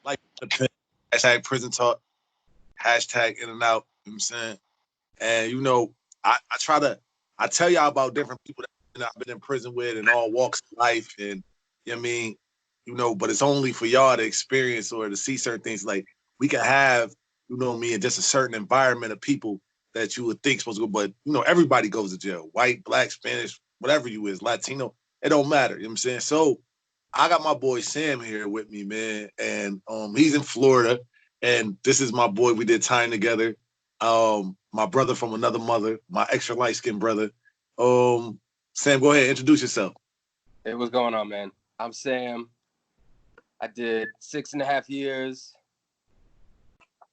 Like the pen, hashtag prison talk, hashtag in and out. You know what I'm saying? And I try to I tell y'all about different people that I've been in prison with and all walks of life, and you know what I mean, but it's only for y'all to experience or to see certain things. Like we can have, me in just a certain environment of people that you would think supposed to go, but everybody goes to jail. White, black, Spanish, whatever you is, Latino, it don't matter. You know what I'm saying? So I got my boy Sam here with me, man, and he's in Florida, and this is my boy. We did time together. My brother from another mother, my extra light skinned brother. Sam, go ahead, introduce yourself. Hey, what's going on, man? I'm Sam. I did 6.5 years,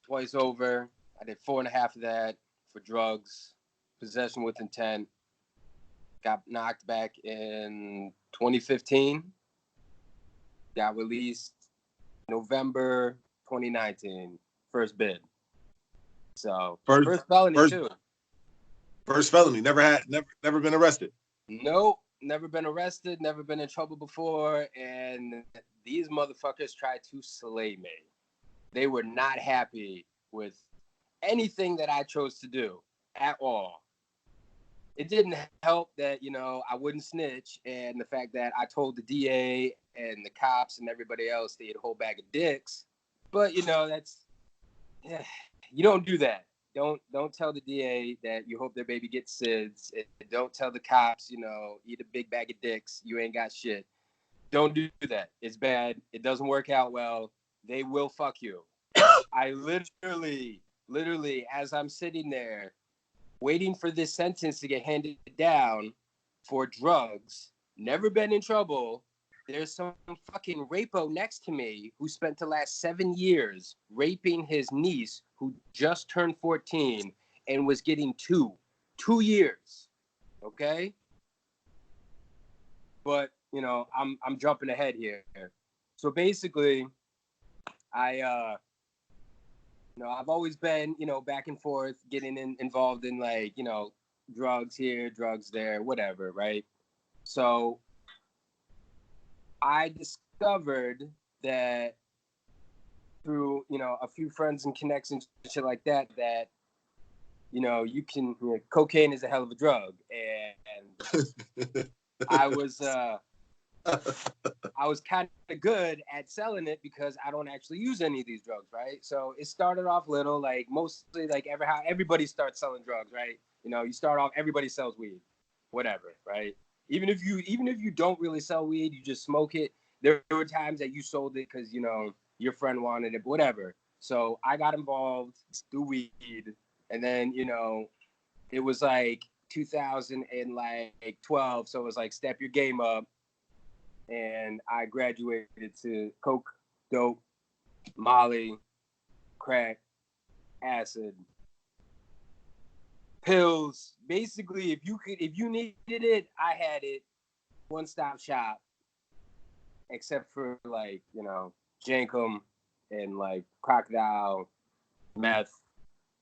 twice over. I did 4.5 of that for drugs, possession with intent. Got knocked back in 2015. Got released November 2019. First bid. So first felony too. First felony. Never been arrested. Nope. Never been arrested. Never been in trouble before. And these motherfuckers tried to slay me. They were not happy with anything that I chose to do at all. It didn't help that, I wouldn't snitch, and the fact that I told the DA and the cops and everybody else they had a whole bag of dicks. But, that's... You don't do that. Don't tell the DA that you hope their baby gets SIDS. Don't tell the cops, eat a big bag of dicks. You ain't got shit. Don't do that. It's bad. It doesn't work out well. They will fuck you. I literally, as I'm sitting there waiting for this sentence to get handed down for drugs, never been in trouble, there's some fucking rapo next to me who spent the last 7 years raping his niece who just turned 14 and was getting 2 years. Okay? But, I'm jumping ahead here. So basically, I've always been, back and forth, getting involved in drugs here, drugs there, whatever, right? So I discovered that through, a few friends and connections, shit like that, you can, cocaine is a hell of a drug. And I was kind of good at selling it because I don't actually use any of these drugs, right? So it started off little, mostly how everybody starts selling drugs, right? You start off, everybody sells weed, whatever, right? Even if you don't really sell weed, you just smoke it. There were times that you sold it because your friend wanted it, whatever. So I got involved through weed, and then it was 2012, so it was step your game up, and I graduated to coke, dope, Molly, crack, acid, pills. Basically, if you needed it, I had it. One-stop shop, except for Jankum and Crocodile, meth.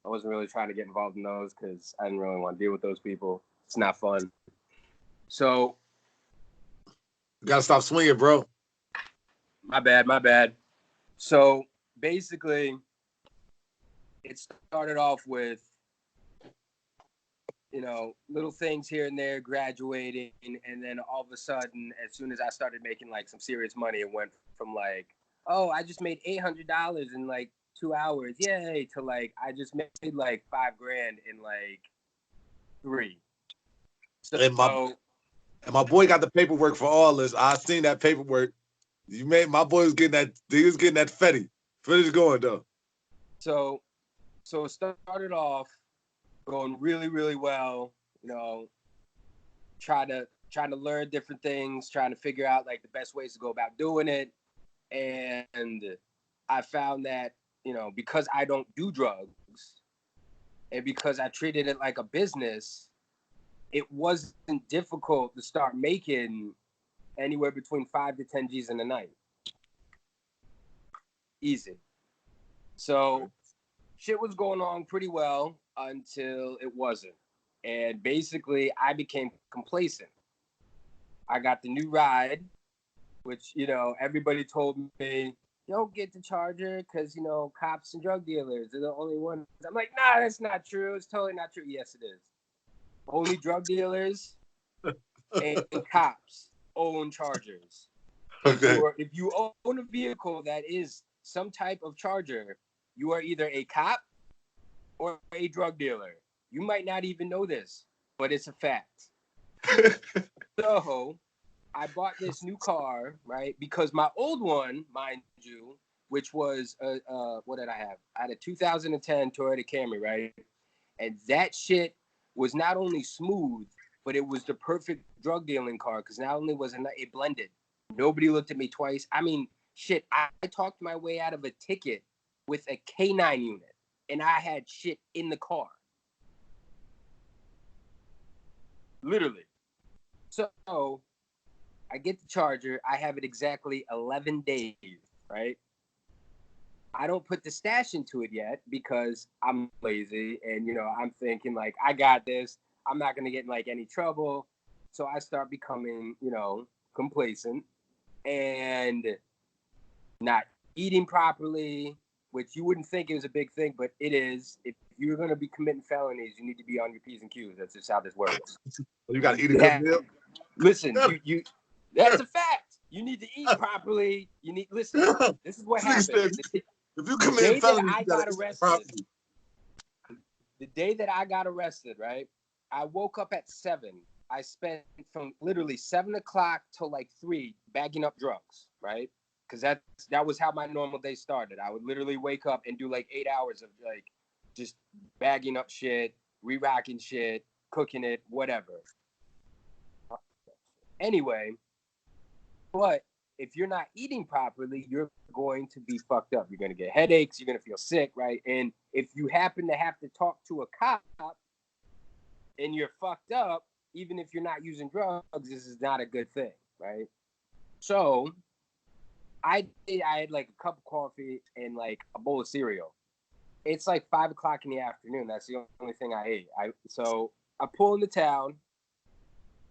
I wasn't really trying to get involved in those because I didn't really want to deal with those people. It's not fun. So you gotta stop swinging, bro. My bad. So basically, it started off with little things here and there, graduating, and then all of a sudden, as soon as I started making some serious money, it went from oh, I just made $800 in 2 hours, yay, to I just made $5,000 in 3. So and my boy got the paperwork for all this. I seen that paperwork. My boy was getting that. He was getting that Fetty. Fetty's going though. So it started off going really, really well. Trying to learn different things, trying to figure out the best ways to go about doing it. And I found that, because I don't do drugs and because I treated it like a business, it wasn't difficult to start making anywhere between 5 to 10 G's in a night. Easy. So shit was going on pretty well until it wasn't. And basically, I became complacent. I got the new ride, which, everybody told me, don't get the charger because, you know, cops and drug dealers are the only ones. I'm like, nah, that's not true. It's totally not true. Yes, it is. Only drug dealers and cops own chargers. Okay. If you own a vehicle that is some type of charger, you are either a cop or a drug dealer. You might not even know this, but it's a fact. So I bought this new car, right? Because my old one, mind you, which was what did I have? I had a 2010 Toyota Camry, right? And that shit was not only smooth, but it was the perfect drug dealing car because not only was it blended, nobody looked at me twice. I mean, shit, I talked my way out of a ticket with a K9 unit, and I had shit in the car, literally. So I get the charger. I have it exactly 11 days, right? I don't put the stash into it yet because I'm lazy and, you know, I'm thinking like, I got this. I'm not going to get in like any trouble. So I start becoming, you know, complacent and not eating properly, which you wouldn't think is a big thing, but it is. If you're going to be committing felonies, you need to be on your P's and Q's. That's just how this works. You got to eat a good meal? Listen, you that's a fact. You need to eat properly. You need listen. This is what happened. If you commit felonies, you got to eat properly. The day that I got arrested, right? I woke up at 7. I spent from literally 7 o'clock till like 3 bagging up drugs, right? Because that was how my normal day started. I would literally wake up and do like 8 hours of like just bagging up shit, re-racking shit, cooking it, whatever. Anyway, but if you're not eating properly, you're going to be fucked up. You're going to get headaches. You're going to feel sick, right? And if you happen to have to talk to a cop and you're fucked up, even if you're not using drugs, this is not a good thing, right? So I had like a cup of coffee and like a bowl of cereal. It's like 5 o'clock in the afternoon. That's the only thing I ate. So I pull into town.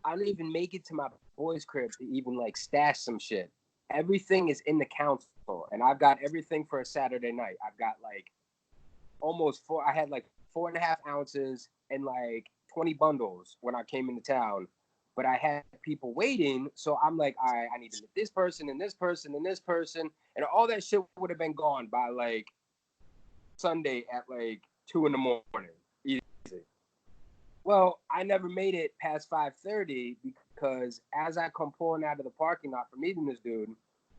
I don't even make it to my boy's crib to even like stash some shit. Everything is in the council, and I've got everything for a Saturday night. I've got like almost 4. I had like 4.5 ounces and like 20 bundles when I came into town, but I had people waiting. So I'm like, all right, I need to meet this person and this person and this person, and all that shit would have been gone by like Sunday at like 2 in the morning. Easy. Well, I never made it past 5:30 because as I come pulling out of the parking lot for meeting this dude,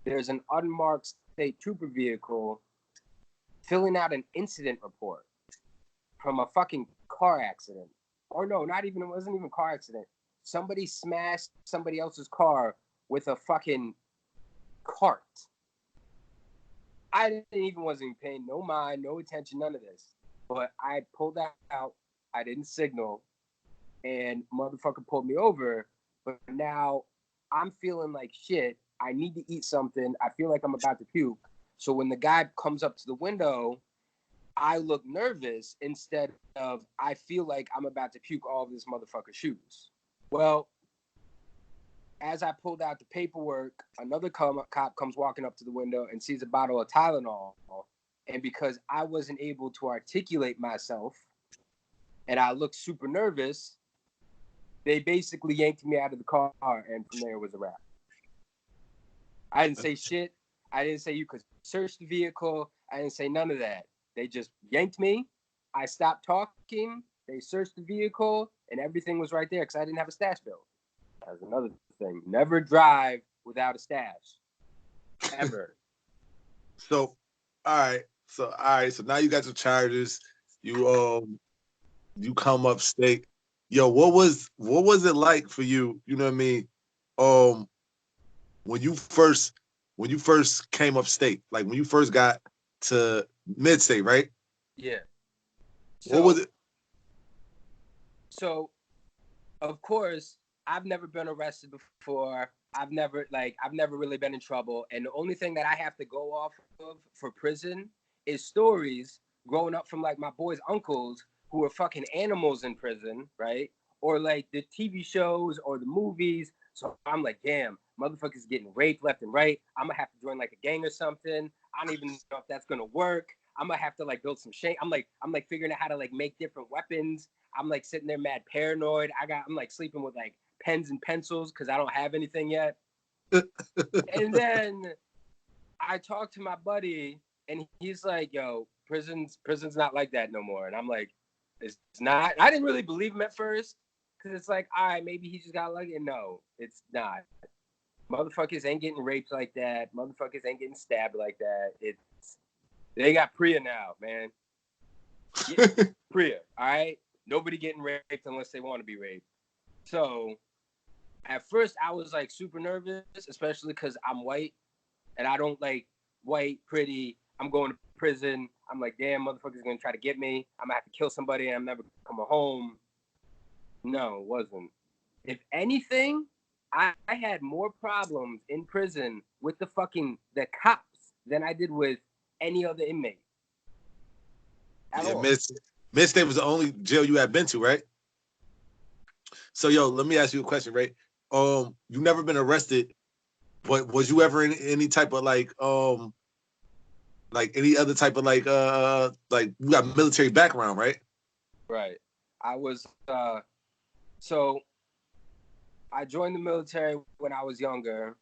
there's an unmarked state trooper vehicle filling out an incident report from a fucking car accident. Or no, it wasn't even a car accident. Somebody smashed somebody else's car with a fucking cart. I wasn't paying no mind, no attention, none of this. But I pulled out, I didn't signal, and motherfucker pulled me over. But now I'm feeling like shit. I need to eat something. I feel like I'm about to puke. So when the guy comes up to the window, I look nervous instead of I feel like I'm about to puke all of this motherfucker's shoes. Well, as I pulled out the paperwork, another cop comes walking up to the window and sees a bottle of Tylenol. And because I wasn't able to articulate myself and I looked super nervous, they basically yanked me out of the car, and from there it was a wrap. I didn't say shit. I didn't say you could search the vehicle. I didn't say none of that. They just yanked me. I stopped talking. They searched the vehicle, and everything was right there because I didn't have a stash bill. That's another thing. Never drive without a stash. Ever. So, all right. So now you got your charges. You come upstate. Yo, what was it like for you? You know what I mean? When you first came upstate, like when you first got to midstate, right? Yeah. What was it? So, of course, I've never been arrested before. I've never really been in trouble. And the only thing that I have to go off of for prison is stories growing up from like my boys' uncles who were fucking animals in prison, right? Or like the TV shows or the movies. So I'm like, damn, Motherfuckers getting raped left and right. I'm gonna have to join like a gang or something. I don't even know if that's gonna work. I'm gonna have to like build some shame. I'm like figuring out how to like make different weapons. I'm like sitting there mad paranoid. I'm like sleeping with like pens and pencils because I don't have anything yet. And then I talked to my buddy, and he's like, "Yo, prison's not like that no more." And I'm like, "It's not." I didn't really believe him at first because it's like, all right, maybe he just got lucky. No, it's not. Motherfuckers ain't getting raped like that. Motherfuckers ain't getting stabbed like that. They got Priya now, man. Priya, all right? Nobody getting raped unless they want to be raped. So at first I was like super nervous, especially because I'm white and I don't like white, pretty. I'm going to prison. I'm like, damn, motherfuckers gonna try to get me. I'm gonna have to kill somebody and I'm never coming home. No, it wasn't. If anything, I had more problems in prison with the cops than I did with any other inmate. Yeah, Midstate was the only jail you had been to, right? So, yo, let me ask you a question, right? You never been arrested, but was you ever in any type of like any other type of like you got military background, right? Right. I was so I joined the military when I was younger,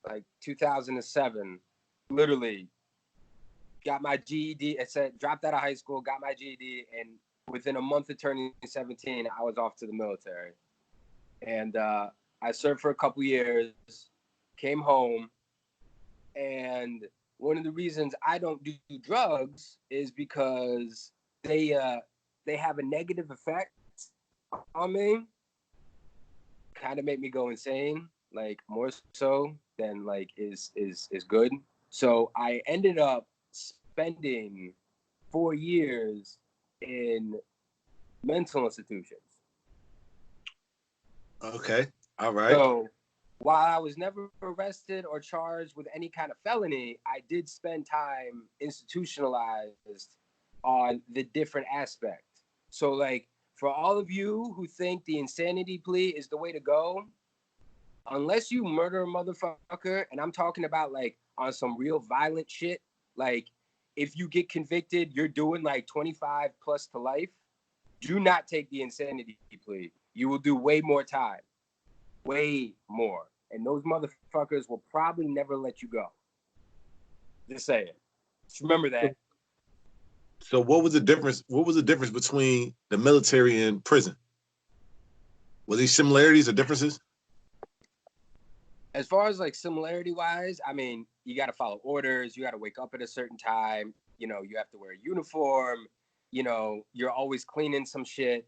like 2007. Literally got my GED. It said dropped out of high school, got my GED, and within a month of turning 17, I was off to the military. And I served for a couple years, came home, and one of the reasons I don't do drugs is because they have a negative effect on me. Kind of make me go insane, like more so than like is good. So I ended up spending 4 years in mental institutions. Okay. All right. So while I was never arrested or charged with any kind of felony, I did spend time institutionalized on the different aspect. So like for all of you who think the insanity plea is the way to go, unless you murder a motherfucker, and I'm talking about like on some real violent shit, like if you get convicted, you're doing like 25 plus to life, do not take the insanity plea. You will do way more time. Way more. And those motherfuckers will probably never let you go. Just saying. Just remember that. So what was the difference? What was the difference between the military and prison? Were these similarities or differences? As far as like similarity wise, I mean, you got to follow orders. You got to wake up at a certain time. You know, you have to wear a uniform. You know, you're always cleaning some shit.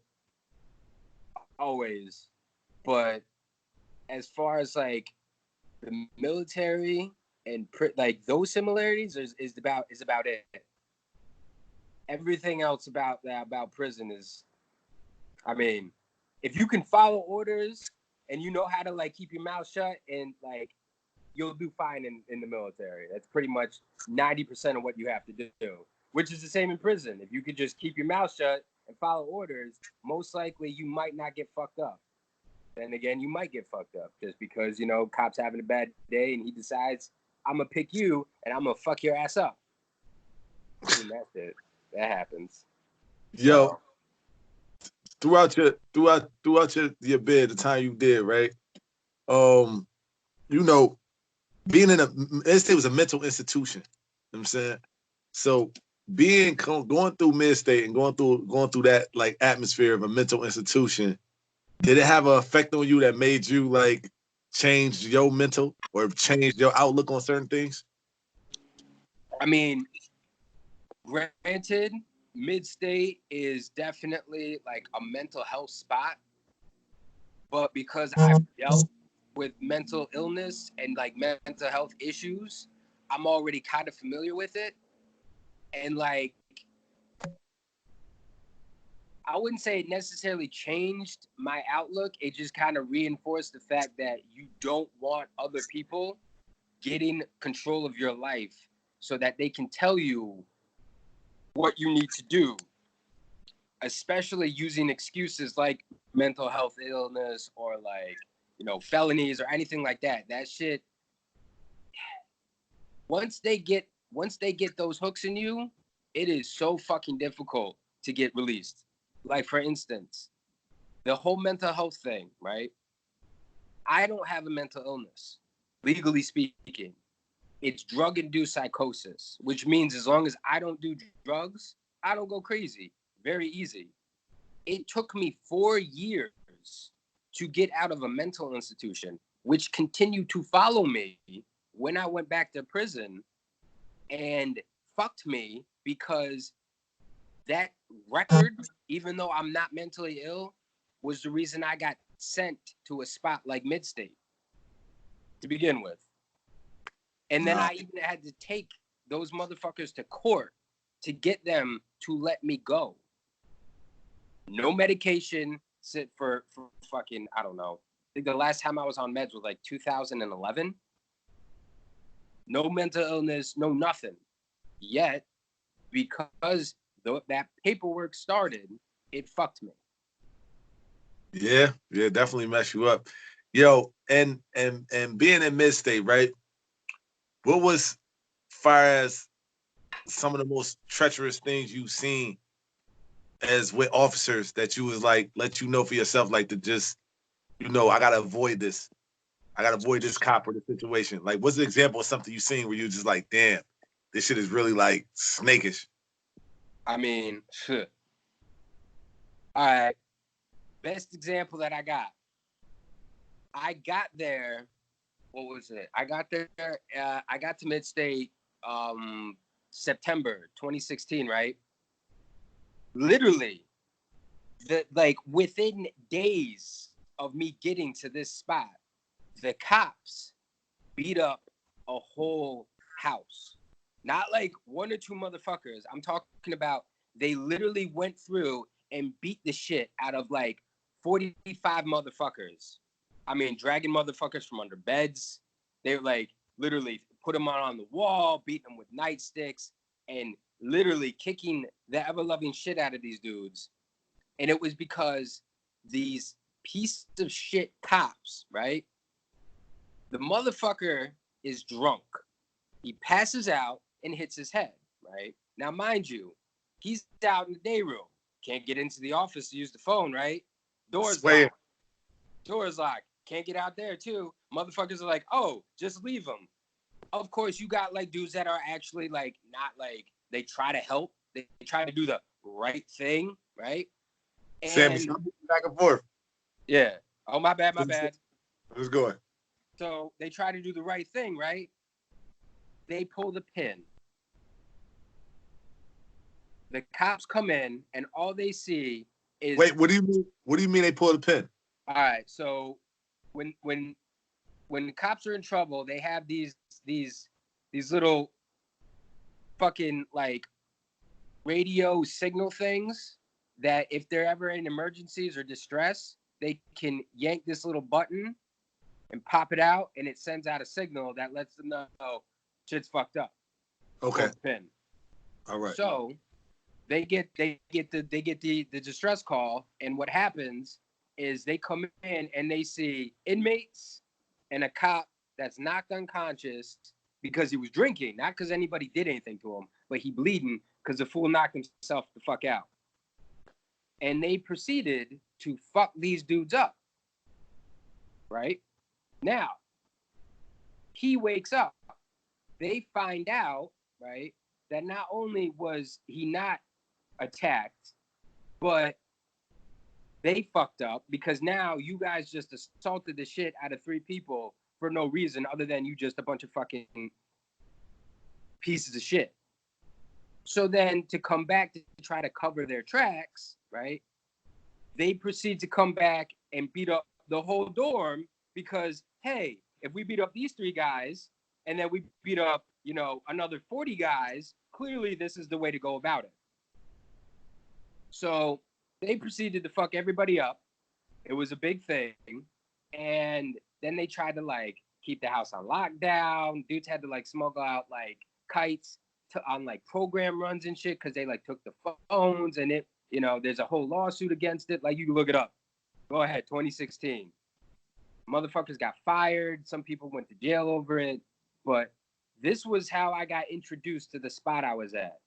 Always. But as far as like the military and like those similarities is about it. Everything else about prison is, I mean, if you can follow orders and you know how to like keep your mouth shut, and like you'll do fine in the military. That's pretty much 90% of what you have to do, which is the same in prison. If you could just keep your mouth shut and follow orders, most likely you might not get fucked up. Then again, you might get fucked up just because, you know, cop's having a bad day and he decides, I'm going to pick you and I'm going to fuck your ass up. And that's it. That happens. Yo, throughout your bid, the time you did, right? You know, being in Midstate was a mental institution. You know what I'm saying? So going through Midstate and going through that like atmosphere of a mental institution, did it have an effect on you that made you like change your mental or change your outlook on certain things? I mean, granted, Midstate is definitely like a mental health spot, but because I've dealt with mental illness and like mental health issues, I'm already kind of familiar with it. And like, I wouldn't say it necessarily changed my outlook. It just kind of reinforced the fact that you don't want other people getting control of your life so that they can tell you what you need to do, especially using excuses like mental health illness or like, felonies or anything like that. That shit, once they get those hooks in you, it is so fucking difficult to get released. Like, for instance, the whole mental health thing, right? I don't have a mental illness, legally speaking. It's drug-induced psychosis, which means as long as I don't do drugs, I don't go crazy. Very easy. It took me 4 years to get out of a mental institution, which continued to follow me when I went back to prison and fucked me because that record, even though I'm not mentally ill, was the reason I got sent to a spot like Midstate to begin with. And then I even had to take those motherfuckers to court to get them to let me go. No medication, sit for fucking, I don't know. I think the last time I was on meds was like 2011. No mental illness, no nothing. Yet, because that paperwork started, it fucked me. Yeah, definitely mess you up. Yo, and being in Midstate, right? What was, far as some of the most treacherous things you've seen as with officers that you was like, let you know for yourself, like, to just, I gotta avoid this. I gotta avoid this cop or this situation. Like, what's the example of something you seen where you just like, damn, this shit is really like snakish? I mean, shit. All right. Best example that I got. I got there. What was it? I got there. I got to Midstate September 2016, right? Literally, within days of me getting to this spot, the cops beat up a whole house. Not like one or two motherfuckers. I'm talking about they literally went through and beat the shit out of like 45 motherfuckers. I mean, dragging motherfuckers from under beds. They like literally put them on the wall, beating them with nightsticks, and literally kicking the ever-loving shit out of these dudes. And it was because these piece of shit cops, right? The motherfucker is drunk. He passes out and hits his head, right? Now, mind you, he's out in the day room. Can't get into the office to use the phone, right? Door's locked. Door's locked. Can't get out there, too. Motherfuckers are like, oh, just leave him. Of course, you got, like, dudes that are actually, like, not, like, they try to help. They try to do the right thing, right? And Sammy, back and forth. Yeah. Oh, my bad. Who's going? So they try to do the right thing, right? They pull the pin. The cops come in, and all they see is... Wait, what do you mean? What do you mean they pull the pin? All right, so when the cops are in trouble, they have these little fucking like radio signal things that if they're ever in emergencies or distress, they can yank this little button and pop it out, and it sends out a signal that lets them know shit's fucked up. Okay. Pin. All right. So they get the distress call, and what happens is they come in and they see inmates and a cop that's knocked unconscious because he was drinking, not because anybody did anything to him, but he bleeding because the fool knocked himself the fuck out. And they proceeded to fuck these dudes up. Right? Now, he wakes up. They find out, right, that not only was he not attacked, but they fucked up because now you guys just assaulted the shit out of 3 people for no reason other than you just a bunch of fucking pieces of shit. So then to come back to try to cover their tracks, right, they proceed to come back and beat up the whole dorm because, hey, if we beat up these 3 guys and then we beat up, another 40 guys, clearly this is the way to go about it. So they proceeded to fuck everybody up. It was a big thing. And then they tried to, like, keep the house on lockdown. Dudes had to, like, smuggle out, like, kites on, like, program runs and shit because they, like, took the phones. And it, there's a whole lawsuit against it. Like, you can look it up. Go ahead, 2016. Motherfuckers got fired. Some people went to jail over it. But this was how I got introduced to the spot I was at.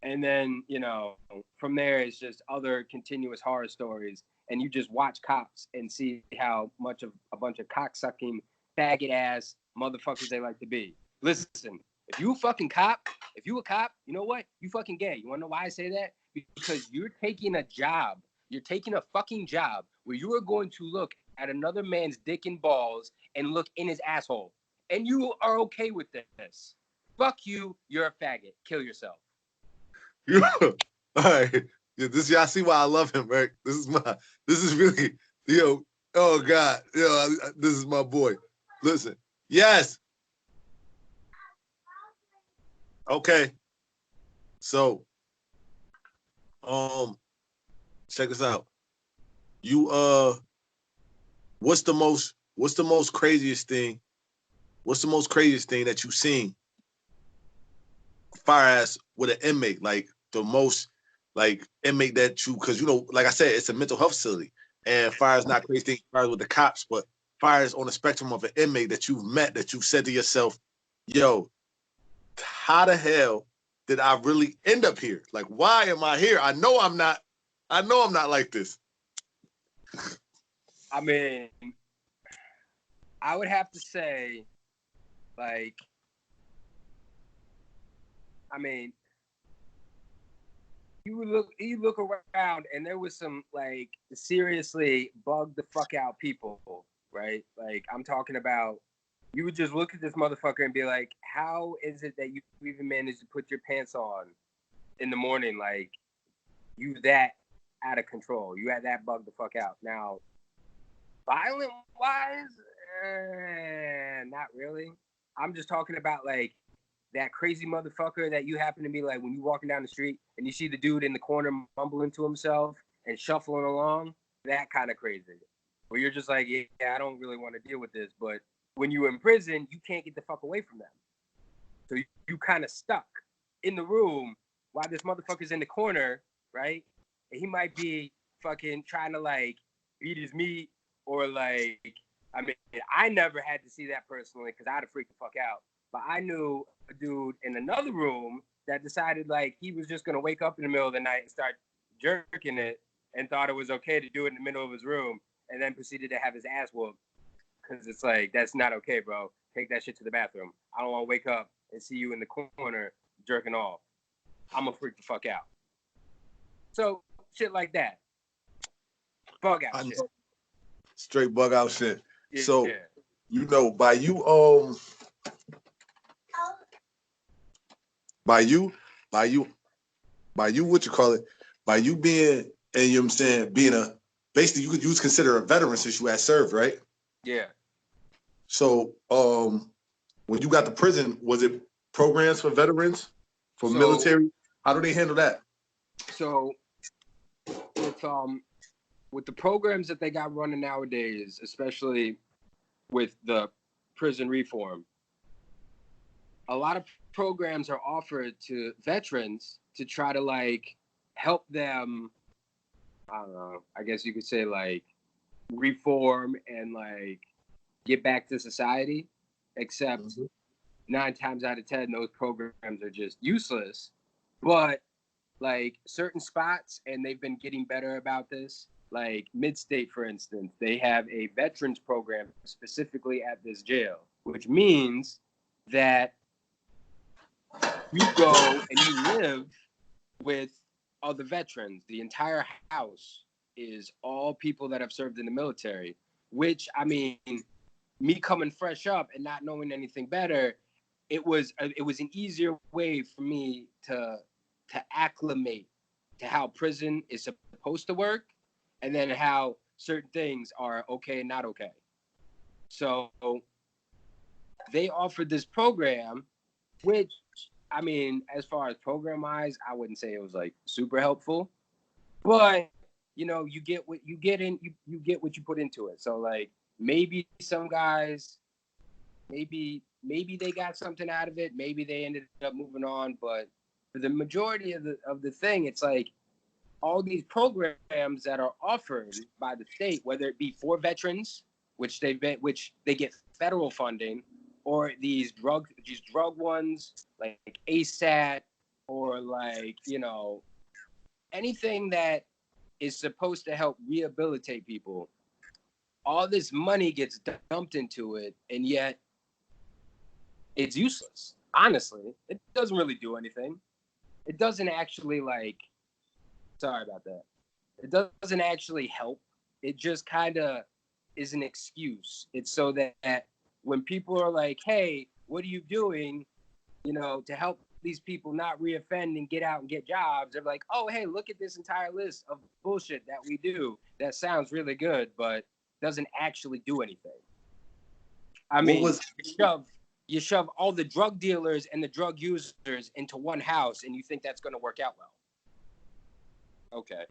And then, you know, from there, it's just other continuous horror stories. And you just watch cops and see how much of a bunch of cocksucking, faggot ass motherfuckers they like to be. Listen, if you a fucking cop, if you a cop, you know what? You fucking gay. You want to know why I say that? Because you're taking a job. You're taking a fucking job where you are going to look at another man's dick and balls and look in his asshole. And you are okay with this. Fuck you. You're a faggot. Kill yourself. All right. Yeah, y'all see why I love him, right? This is really, oh God, this is my boy. Listen, yes. Okay. So, check this out. You, what's the most craziest thing? What's the most craziest thing that you've seen? Fire ass with an inmate, like the most like inmate that you, because like I said, it's a mental health facility, and fire is not crazy thing fire with the cops, but fire is on the spectrum of an inmate that you've met, that you've said to yourself, yo, how the hell did I really end up here? Like, why am I here? I know I'm not like this. I mean, I would have to say, like, I mean, you look around and there was some like seriously bugged the fuck out people, right? Like, I'm talking about, you would just look at this motherfucker and be like, how is it that you even managed to put your pants on in the morning? Like, you that out of control. You had that bugged the fuck out. Now, violent wise, not really. I'm just talking about like that crazy motherfucker that you happen to be like when you're walking down the street and you see the dude in the corner mumbling to himself and shuffling along. That kind of crazy. Where you're just like, yeah, I don't really want to deal with this. But when you're in prison, you can't get the fuck away from them. So you kind of stuck in the room while this motherfucker's in the corner, right? And he might be fucking trying to like eat his meat or like, I mean, I never had to see that personally because I'd have freaked the fuck out. But I knew a dude in another room that decided like he was just gonna wake up in the middle of the night and start jerking it and thought it was okay to do it in the middle of his room and then proceeded to have his ass whooped. Because it's like, that's not okay, bro. Take that shit to the bathroom. I don't want to wake up and see you in the corner jerking off. I'm gonna freak the fuck out. So shit like that. Bug out shit. Straight bug out shit. Yeah, so yeah. by you what you call it, by you being, and you know what I'm saying, being a, basically you was considered a veteran since you had served, right? Yeah. So when you got to prison, was it programs for veterans, for military? How do they handle that? So with the programs that they got running nowadays, especially with the prison reform, a lot of programs are offered to veterans to try to like help them, I don't know, I guess you could say like reform and like get back to society, except 9 times out of 10 those programs are just useless. But like certain spots, and they've been getting better about this, like Midstate, for instance, they have a veterans program specifically at this jail, which means that you go and you live with other veterans. The entire house is all people that have served in the military, which, I mean, me coming fresh up and not knowing anything better, it was an easier way for me to acclimate to how prison is supposed to work, and then how certain things are okay and not okay. So they offered this program, which, I mean, as far as program wise, I wouldn't say it was like super helpful, but you get what you get in, you get what you put into it. So like maybe some guys, maybe they got something out of it, maybe they ended up moving on, but for the majority of the thing, it's like all these programs that are offered by the state, whether it be for veterans which they get federal funding, or these drug ones like ASAT, or like, you know, anything that is supposed to help rehabilitate people. All this money gets dumped into it, and yet it's useless. Honestly, it doesn't really do anything. It doesn't actually, like, sorry about that. It doesn't actually help. It just kind of is an excuse. It's so that when people are like, hey, what are you doing, you know, to help these people not reoffend and get out and get jobs, they're like, oh, hey, look at this entire list of bullshit that we do that sounds really good, but doesn't actually do anything. I mean, you shove all the drug dealers and the drug users into one house, and you think that's going to work out well. Okay.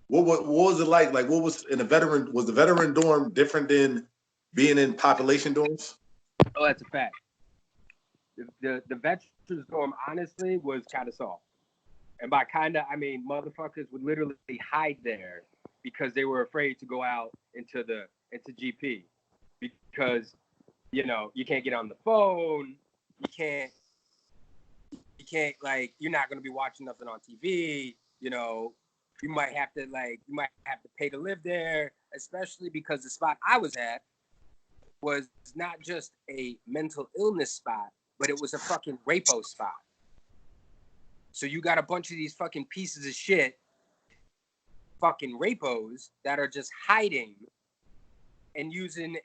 What was it like? Like, what was in the veteran? Was the veteran dorm different than being in population dorms? Oh, that's a fact. The veterans dorm, honestly, was kind of soft. And by kind of, I mean motherfuckers would literally hide there because they were afraid to go out into GP, because, you know, you can't get on the phone, you can't like, you're not gonna be watching nothing on TV, you know, you might have to pay to live there, especially because the spot I was at was not just a mental illness spot, but it was a fucking rapo spot. So you got a bunch of these fucking pieces of shit, fucking rapos, that are just hiding and using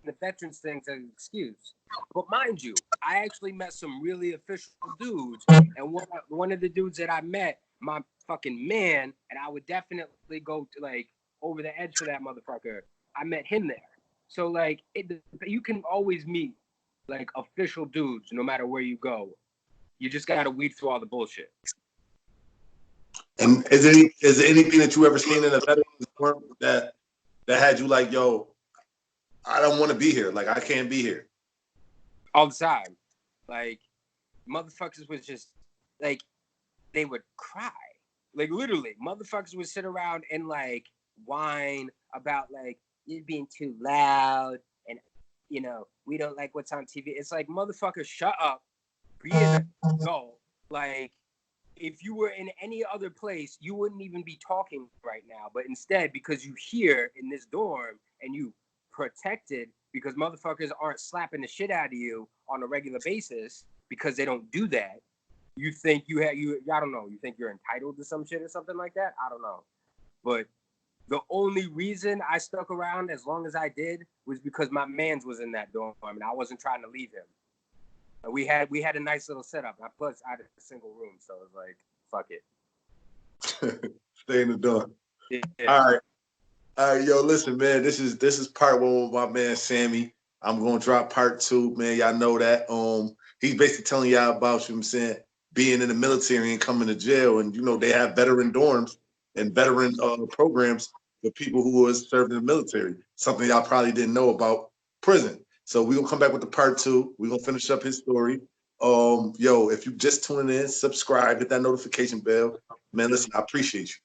the veterans thing as an excuse. But mind you, I actually met some really official dudes, and one of the dudes that I met, my fucking man, and I would definitely go to, like, over the edge for that motherfucker. I met him there. So, like, you can always meet, like, official dudes no matter where you go. You just gotta weed through all the bullshit. And is there anything that you ever seen in a veteran's dorm that had you like, yo, I don't want to be here. Like, I can't be here. All the time. Like, motherfuckers was just, like, they would cry. Like, literally, motherfuckers would sit around and, like, whine about, like, you're being too loud, and, you know, we don't like what's on TV. It's like, motherfuckers, shut up. Be an adult. Like, if you were in any other place, you wouldn't even be talking right now. But instead, because you here in this dorm and you protected, because motherfuckers aren't slapping the shit out of you on a regular basis, because they don't do that, you think I don't know, you think you're entitled to some shit or something like that? I don't know. But the only reason I stuck around as long as I did was because my mans was in that dorm and I wasn't trying to leave him. And we had a nice little setup. Plus, I had a single room, so it was like, fuck it. Stay in the dorm. Yeah. All right, yo, listen, man. This is part one with my man Sammy. I'm gonna drop part two, man. Y'all know that. He's basically telling y'all about, you know what I'm saying, being in the military and coming to jail, and you know they have veteran dorms and veteran programs for people who was served in the military. Something y'all probably didn't know about prison. So we're gonna come back with the part two. We're gonna finish up his story. Yo, if you just tuning in, subscribe, hit that notification bell. Man, listen, I appreciate you.